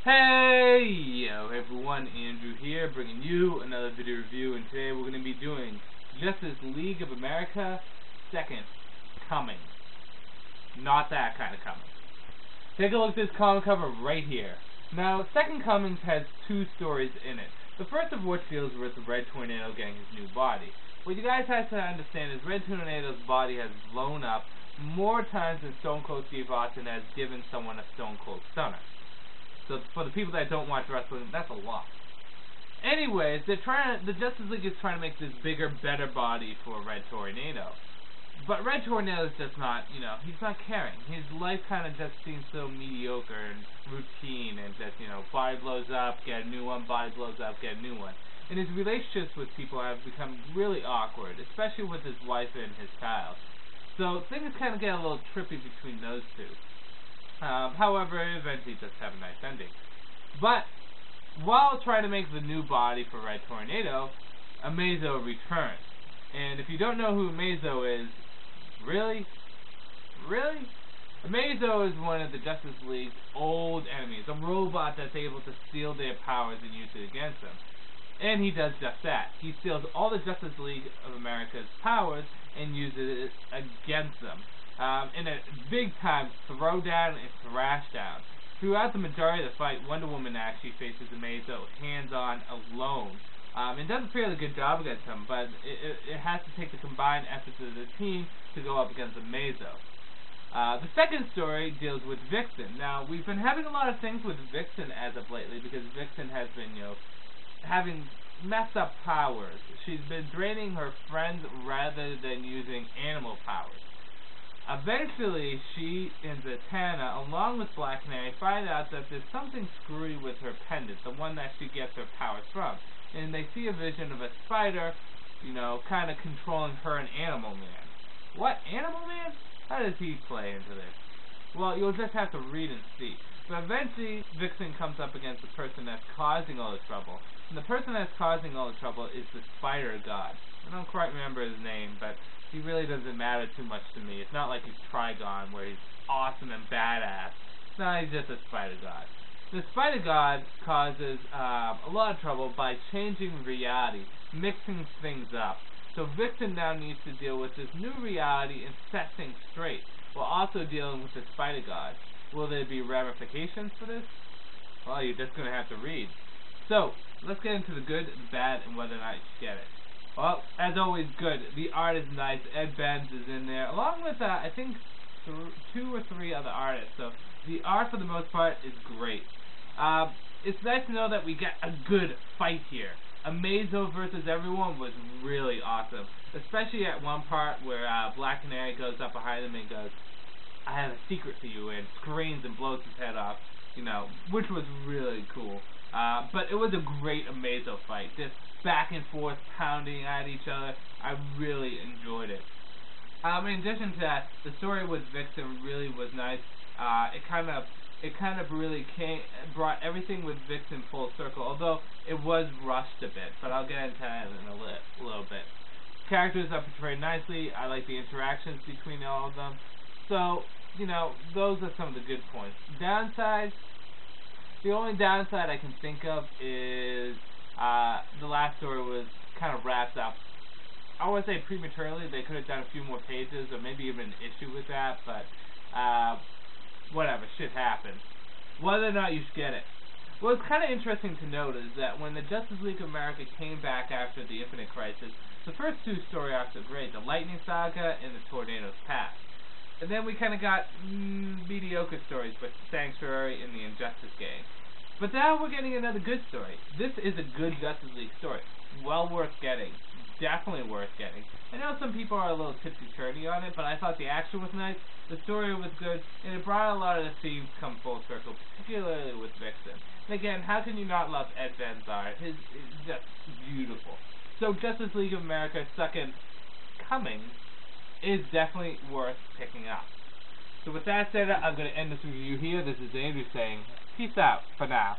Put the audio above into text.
Hey, yo everyone, Andrew here, bringing you another video review, and today we're going to be doing Justice League of America Second Coming. Not that kind of coming. Take a look at this comic cover right here. Now, Second Coming has two stories in it. The first of which deals with Red Tornado getting his new body. What you guys have to understand is Red Tornado's body has blown up more times than Stone Cold Steve Austin has given someone a Stone Cold Stunner. So for the people that don't watch wrestling, that's a lot. Anyways, the Justice League is trying to make this bigger, better body for Red Tornado. But Red Tornado is just not, he's not caring. His life kind of just seems so mediocre and routine, and just, body blows up, get a new one, body blows up, get a new one. And his relationships with people have become really awkward, especially with his wife and his child. So things kind of get a little trippy between those two. However, eventually just have a nice ending. But while trying to make the new body for Red Tornado, Amazo returns. And if you don't know who Amazo is, really? Amazo is one of the Justice League's old enemies, a robot that's able to steal their powers and use it against them. And he does just that. He steals all the Justice League of America's powers and uses it against them. In a big-time throw-down and thrash-down. Throughout the majority of the fight, Wonder Woman actually faces Amazo hands-on alone. And does a fairly good job against him, but it has to take the combined efforts of the team to go up against Amazo. The second story deals with Vixen. Now, we've been having a lot of things with Vixen as of lately, because Vixen has been, having messed up powers. She's been draining her friends rather than using animal powers. Eventually, she and Zatanna, along with Black Canary, find out that there's something screwy with her pendant, the one that she gets her powers from. And they see a vision of a spider, kind of controlling her and Animal Man. What? Animal Man? How does he play into this? Well, you'll just have to read and see. But eventually, Vixen comes up against the person that's causing all the trouble. And the person that's causing all the trouble is the Spider God. I don't quite remember his name, but he really doesn't matter too much to me. It's not like he's Trigon, where he's awesome and badass. No, he's just a Spider God. The Spider God causes a lot of trouble by changing reality, mixing things up. So Vixen now needs to deal with this new reality and set things straight, while also dealing with the Spider God. Will there be ramifications for this? Well, you're just going to have to read. So, let's get into the good, the bad, and whether or not you should get it. Well, as always, good. The art is nice. Ed Benz is in there, along with, I think, 2 or 3 other artists. So, the art, for the most part, is great. It's nice to know that we get a good fight here. Amazo versus everyone was really awesome. Especially at one part where Black Canary goes up behind him and goes, "I have a secret for you," and screams and blows his head off, which was really cool. But it was a great Amazo fight. Just back and forth, pounding at each other. I really enjoyed it. In addition to that, the story with Vixen really was nice. It kind of really brought everything with Vixen full circle, although it was rushed a bit. But I'll get into that in a little bit. Characters are portrayed nicely. I like the interactions between all of them. So, those are some of the good points. Downsides. The only downside I can think of is the last story was kind of wrapped up, I want to say prematurely. They could have done a few more pages or maybe even an issue with that, but whatever, shit happens. Whether or not you should get it. What's kind of interesting to note is that when the Justice League of America came back after the Infinite Crisis, the first 2 story arcs are great, the Lightning Saga and the Tornado's Path. And then we kind of got mediocre stories, but Sanctuary and the Injustice Gang. But now we're getting another good story. This is a good Justice League story. Well worth getting. Definitely worth getting. I know some people are a little tipsy-turvy on it, but I thought the action was nice, the story was good, and it brought a lot of the themes come full circle, particularly with Vixen. And again, how can you not love Ed Ben's art? It's just beautiful. So Justice League of America Second Coming is definitely worth picking up. So with that said, I'm going to end this review here. This is Andrew saying, peace out for now.